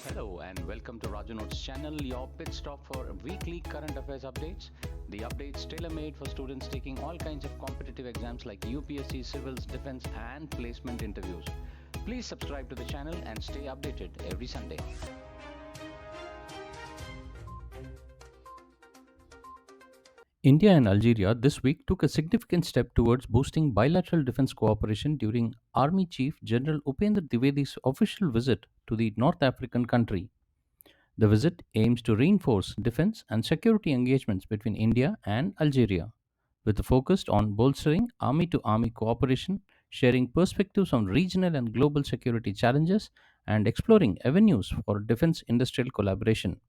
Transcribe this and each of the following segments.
Hello and welcome to Raju Notes channel, your pit stop for weekly current affairs updates. The updates tailor-made for students taking all kinds of competitive exams like UPSC, civils, defense and placement interviews. Please subscribe to the channel and stay updated every Sunday. India and Algeria this week took a significant step towards boosting bilateral defense cooperation during Army Chief General Upendra Dwivedi's official visit to the North African country. The visit aims to reinforce defense and security engagements between India and Algeria, with a focus on bolstering army to army cooperation, sharing perspectives on regional and global security challenges, and exploring avenues for defense industrial collaboration.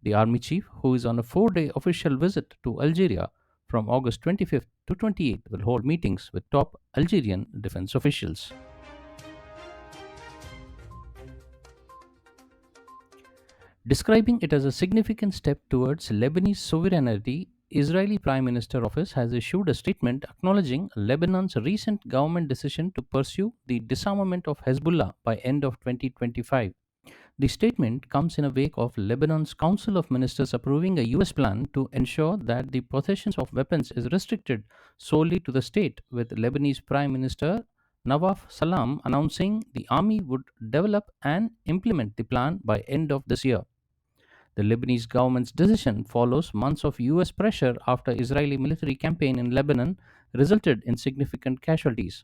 The army chief, who is on a 4-day official visit to Algeria from August 25th to 28th, will hold meetings with top Algerian defense officials. Describing it as a significant step towards Lebanese sovereignty, Israeli Prime Minister office has issued a statement acknowledging Lebanon's recent government decision to pursue the disarmament of Hezbollah by end of 2025. The statement comes in a wake of Lebanon's Council of Ministers approving a US plan to ensure that the possession of weapons is restricted solely to the state, with Lebanese Prime Minister Nawaf Salam announcing the army would develop and implement the plan by end of this year. The Lebanese government's decision follows months of US pressure after Israeli military campaign in Lebanon resulted in significant casualties.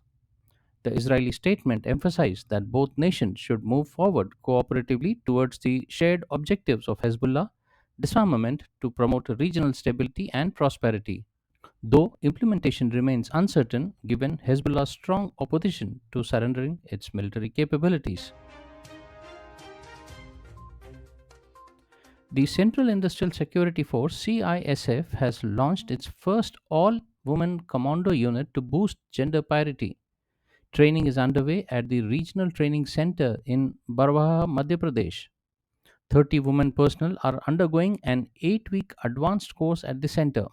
The Israeli statement emphasized that both nations should move forward cooperatively towards the shared objectives of Hezbollah disarmament to promote regional stability and prosperity, though implementation remains uncertain given Hezbollah's strong opposition to surrendering its military capabilities. The Central Industrial Security Force CISF has launched its first all women commando unit to boost gender parity. Training is underway at the Regional Training Center in Barwaha, Madhya Pradesh. 30 women personnel are undergoing an 8-week advanced course at the center.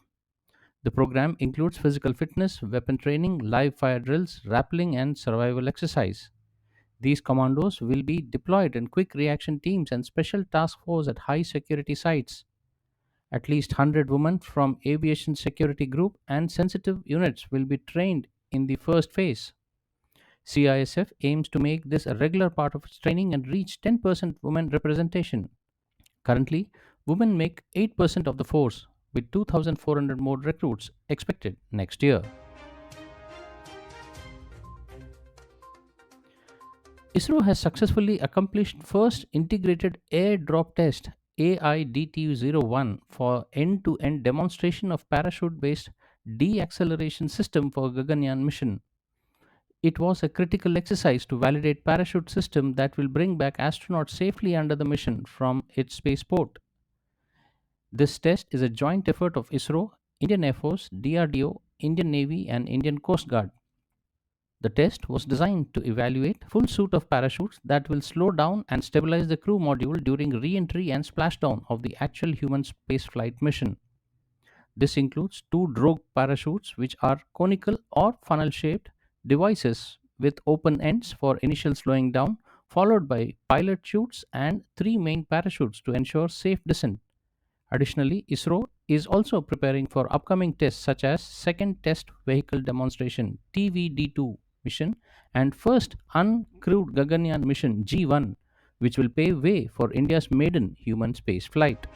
The program includes physical fitness, weapon training, live fire drills, rappelling, and survival exercise. These commandos will be deployed in quick reaction teams and special task force at high security sites. At least 100 women from aviation security group and sensitive units will be trained in the first phase. CISF aims to make this a regular part of its training and reach 10% women representation. Currently, women make 8% of the force, with 2,400 more recruits expected next year. ISRO has successfully accomplished first integrated air drop test AIDT-01 for end-to-end demonstration of parachute-based deacceleration system for Gaganyaan mission. It was a critical exercise to validate parachute system that will bring back astronauts safely under the mission from its spaceport. This test is a joint effort of ISRO, Indian Air Force, DRDO, Indian Navy and Indian Coast Guard. The test was designed to evaluate full suit of parachutes that will slow down and stabilize the crew module during re-entry and splashdown of the actual human spaceflight mission. This includes two drogue parachutes, which are conical or funnel shaped devices with open ends for initial slowing down, followed by pilot chutes and three main parachutes to ensure safe descent. Additionally, ISRO is also preparing for upcoming tests such as Second Test Vehicle Demonstration TVD2 mission and first uncrewed Gaganyaan mission G1, which will pave way for India's maiden human space flight.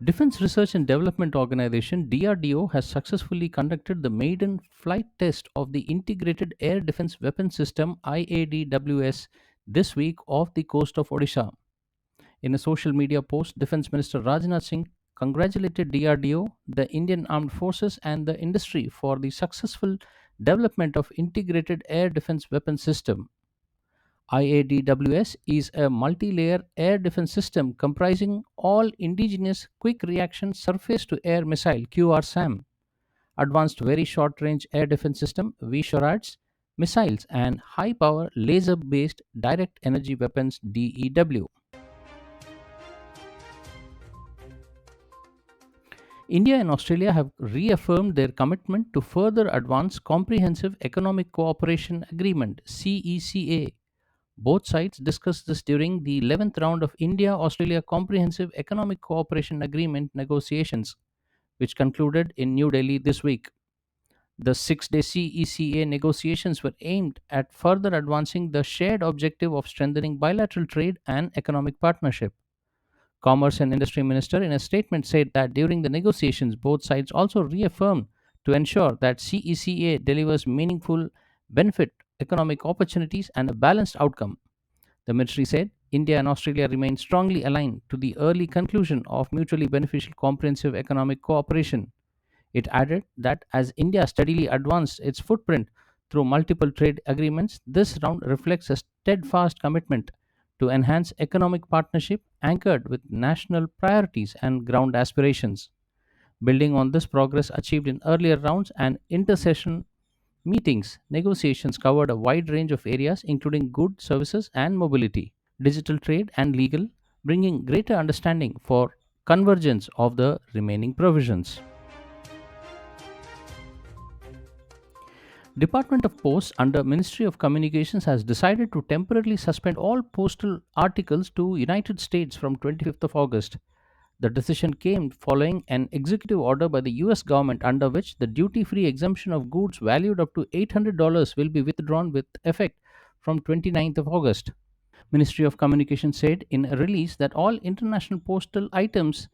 Defense Research and Development Organization DRDO has successfully conducted the maiden flight test of the Integrated Air Defense Weapon System IADWS this week off the coast of Odisha. In a social media post, Defense Minister Rajnath Singh congratulated DRDO, the Indian Armed Forces, and the industry for the successful development of Integrated Air Defense Weapon System. IADWS is a multi-layer air defense system comprising all indigenous quick reaction surface to air missile QRSAM, advanced very short range air defense system VSHORADs, missiles and high power laser based direct energy weapons DEW. India and Australia have reaffirmed their commitment to further advance Comprehensive Economic Cooperation Agreement CECA Both sides discussed this during the 11th round of India Australia Comprehensive Economic Cooperation Agreement negotiations, which concluded in New Delhi this week. The 6 day CECA negotiations were aimed at further advancing the shared objective of strengthening bilateral trade and economic partnership. Commerce and Industry Minister in a statement said that during the negotiations, both sides also reaffirmed to ensure that CECA delivers meaningful benefit, economic opportunities, and a balanced outcome. The ministry said India and Australia remain strongly aligned to the early conclusion of mutually beneficial comprehensive economic cooperation. It added that as India steadily advanced its footprint through multiple trade agreements, this round reflects a steadfast commitment to enhance economic partnership anchored with national priorities and ground aspirations. Building on this progress achieved in earlier rounds and intersession meetings, negotiations covered a wide range of areas including goods, services, and mobility, digital trade, and legal, bringing greater understanding for convergence of the remaining provisions. Department of Posts under Ministry of Communications has decided to temporarily suspend all postal articles to United States from 25th of August. The decision came following an executive order by the US government under which the duty-free exemption of goods valued up to $800 will be withdrawn with effect from 29th of August. Ministry of Communication said in a release that all international postal items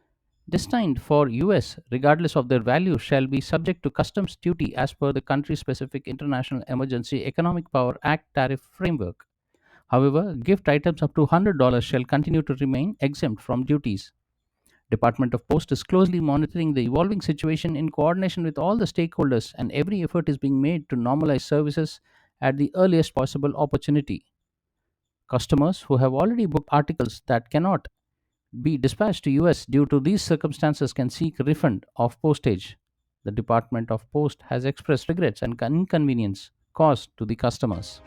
destined for US, regardless of their value, shall be subject to customs duty as per the country-specific International Emergency Economic Power Act tariff framework. However, gift items up to $100 shall continue to remain exempt from duties. Department of Post is closely monitoring the evolving situation in coordination with all the stakeholders, and every effort is being made to normalize services at the earliest possible opportunity. Customers who have already booked articles that cannot be dispatched to US due to these circumstances can seek refund of postage. The Department of Post has expressed regrets and inconvenience caused to the customers.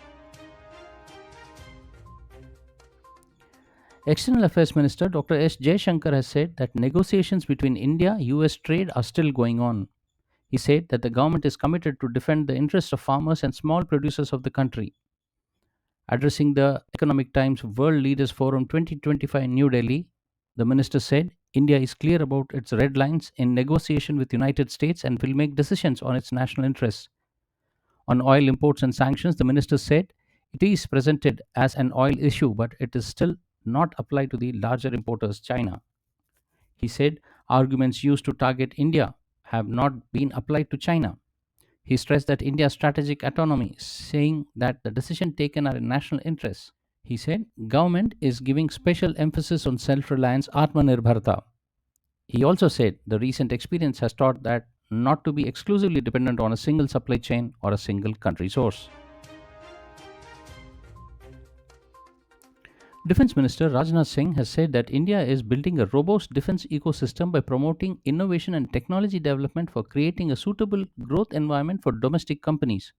External Affairs Minister Dr. S. Jaishankar has said that negotiations between India US trade are still going on. He said that the government is committed to defend the interests of farmers and small producers of the country. Addressing the Economic Times World Leaders Forum 2025 in New Delhi, the minister said India is clear about its red lines in negotiation with United States and will make decisions on its national interests. On oil imports and sanctions, the minister said it is presented as an oil issue, but it is still not applied to the larger importers, China. He said arguments used to target India have not been applied to China. He stressed that India's strategic autonomy, saying that the decisions taken are in national interest. He said government is giving special emphasis on self-reliance Atmanirbharta. He also said the recent experience has taught that not to be exclusively dependent on a single supply chain or a single country source. Defense Minister Rajnath Singh has said that India is building a robust defense ecosystem by promoting innovation and technology development for creating a suitable growth environment for domestic companies.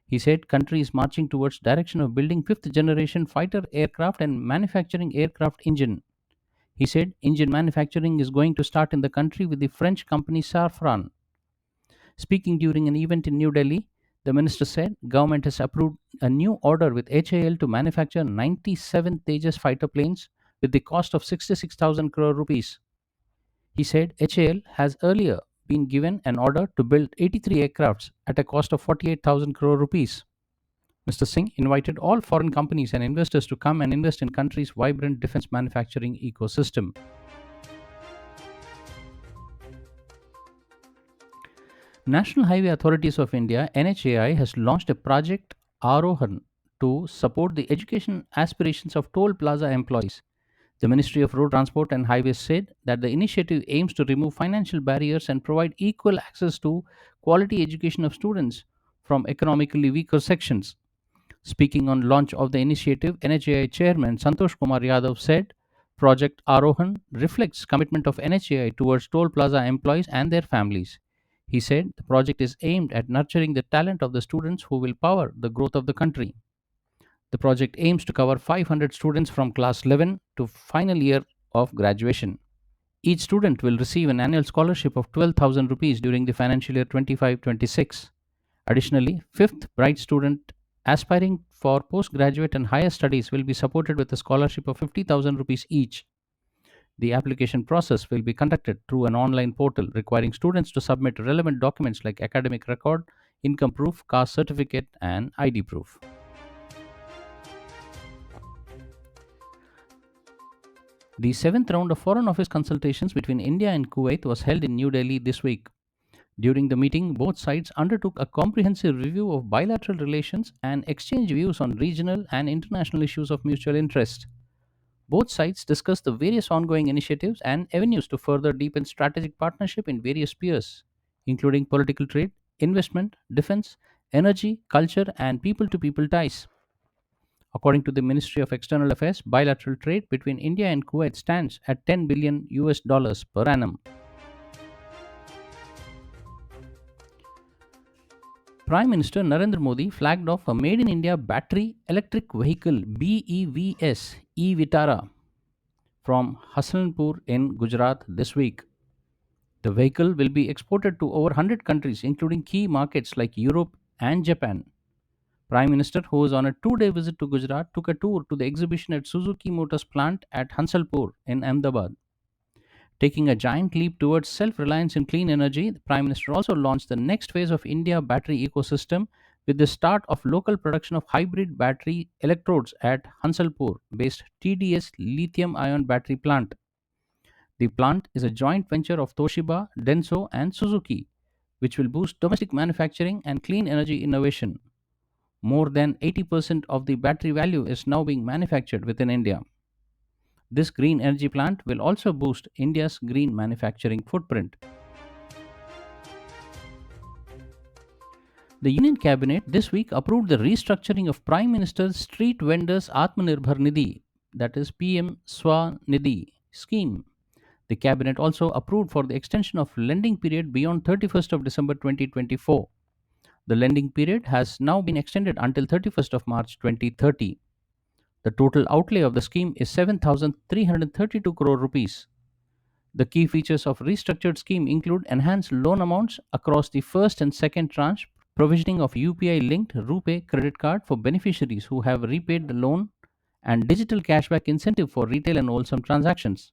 He said country is marching towards direction of building fifth generation fighter aircraft and manufacturing aircraft engine. He said engine manufacturing is going to start in the country with the French company Safran. Speaking during an event in New Delhi, the minister said government has approved a new order with HAL to manufacture 97 Tejas fighter planes with the cost of 66,000 crore rupees. He said HAL has earlier been given an order to build 83 aircrafts at a cost of 48,000 crore rupees. Mr. Singh invited all foreign companies and investors to come and invest in country's vibrant defense manufacturing ecosystem. National Highway Authorities of India (NHAI) has launched a project Aarohan to support the education aspirations of toll plaza employees. The Ministry of Road Transport and Highways said that the initiative aims to remove financial barriers and provide equal access to quality education of students from economically weaker sections. Speaking on launch of the initiative, NHAI Chairman Santosh Kumar Yadav said, Project Aarohan reflects commitment of NHAI towards toll plaza employees and their families. He said the project is aimed at nurturing the talent of the students who will power the growth of the country. The project aims to cover 500 students from class 11 to final year of graduation. Each student will receive an annual scholarship of 12,000 rupees during the financial year 25-26. Additionally, fifth bright student aspiring for postgraduate and higher studies will be supported with a scholarship of 50,000 rupees each. The application process will be conducted through an online portal requiring students to submit relevant documents like academic record, income proof, caste certificate, and ID proof. The seventh round of Foreign Office consultations between India and Kuwait was held in New Delhi this week. During the meeting, both sides undertook a comprehensive review of bilateral relations and exchanged views on regional and international issues of mutual interest. Both sides discussed the various ongoing initiatives and avenues to further deepen strategic partnership in various spheres, including political trade, investment, defense, energy, culture, and people to people ties. According to the Ministry of External Affairs, bilateral trade between India and Kuwait stands at 10 billion US dollars per annum. Prime Minister Narendra Modi flagged off a made in India battery electric vehicle BEVS e-Vitara from Hassanpur in Gujarat this week. The vehicle will be exported to over 100 countries, including key markets like Europe and Japan. Prime Minister, who was on a 2-day visit to Gujarat, took a tour to the exhibition at Suzuki Motors plant at Hansalpur in Ahmedabad. Taking a giant leap towards self reliance in clean energy, the Prime Minister also launched the next phase of India battery ecosystem with the start of local production of hybrid battery electrodes at Hansalpur based TDS lithium ion battery plant. The plant is a joint venture of Toshiba, Denso, and Suzuki, which will boost domestic manufacturing and clean energy innovation. More than 80% of the battery value is now being manufactured within India. This green energy plant will also boost India's green manufacturing footprint. The Union Cabinet this week approved the restructuring of Prime Minister's Street Vendors Atmanirbhar Nidhi, that is PM SVANidhi scheme. The Cabinet also approved for the extension of lending period beyond 31st of December 2024. The lending period has now been extended until 31st of March 2030. The total outlay of the scheme is 7,332 crore rupees. The key features of restructured scheme include enhanced loan amounts across the first and second tranche, provisioning of UPI linked RuPay credit card for beneficiaries who have repaid the loan, and digital cashback incentive for retail and wholesome transactions.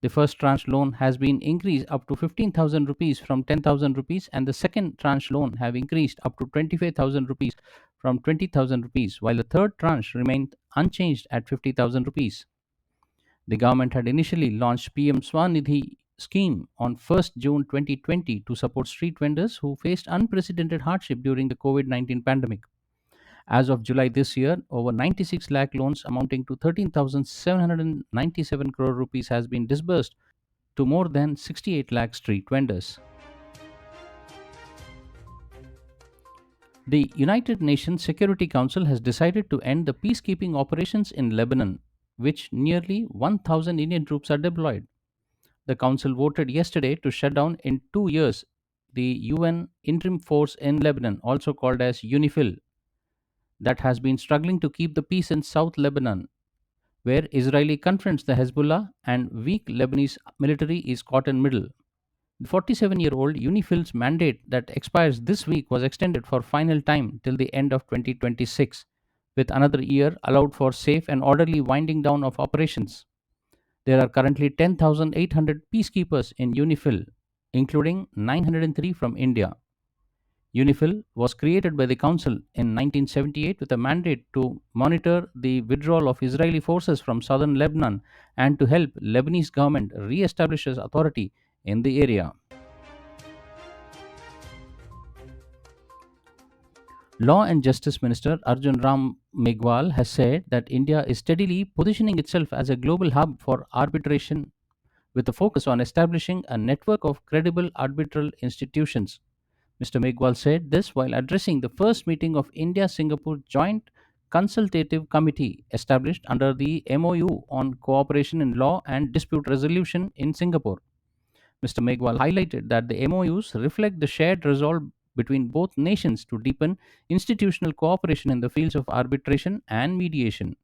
The first tranche loan has been increased up to 15,000 rupees from 10,000 rupees, and the second tranche loan have increased up to 25,000 rupees from 20,000 rupees, while the third tranche remained unchanged at 50,000 rupees. The government had initially launched PM SVANidhi scheme on 1st June 2020 to support street vendors who faced unprecedented hardship during the COVID-19 pandemic. As of July this year, over 96 lakh loans amounting to 13,797 crore rupees has been disbursed to more than 68 lakh street vendors. The United Nations Security Council has decided to end the peacekeeping operations in Lebanon, which nearly 1,000 Indian troops are deployed. The Council voted yesterday to shut down in 2 years the UN Interim Force in Lebanon, also called as UNIFIL, that has been struggling to keep the peace in South Lebanon, where Israeli confronts the Hezbollah and weak Lebanese military is caught in middle. The 47-year-old UNIFIL's mandate that expires this week was extended for final time till the end of 2026, with another year allowed for safe and orderly winding down of operations. There are currently 10,800 peacekeepers in UNIFIL, including 903 from India. UNIFIL was created by the Council in 1978 with a mandate to monitor the withdrawal of Israeli forces from southern Lebanon and to help Lebanese government re-establish its authority in the area. Law and Justice Minister Arjun Ram Meghwal has said that India is steadily positioning itself as a global hub for arbitration with a focus on establishing a network of credible arbitral institutions. Mr. Megwal said this while addressing the first meeting of India Singapore Joint Consultative Committee established under the MOU on cooperation in law and dispute resolution in Singapore. Mr. Megwal highlighted that the MOUs reflect the shared resolve between both nations to deepen institutional cooperation in the fields of arbitration and mediation.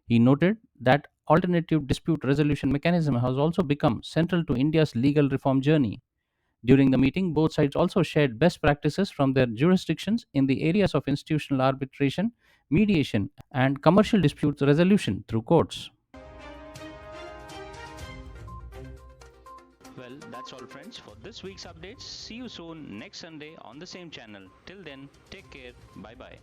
He noted that alternative dispute resolution mechanism has also become central to India's legal reform journey. During the meeting, both sides also shared best practices from their jurisdictions in the areas of institutional arbitration, mediation, and commercial dispute resolution through courts. Well, that's all, friends, for this week's updates. See you soon next Sunday on the same channel. Till then, take care. Bye bye.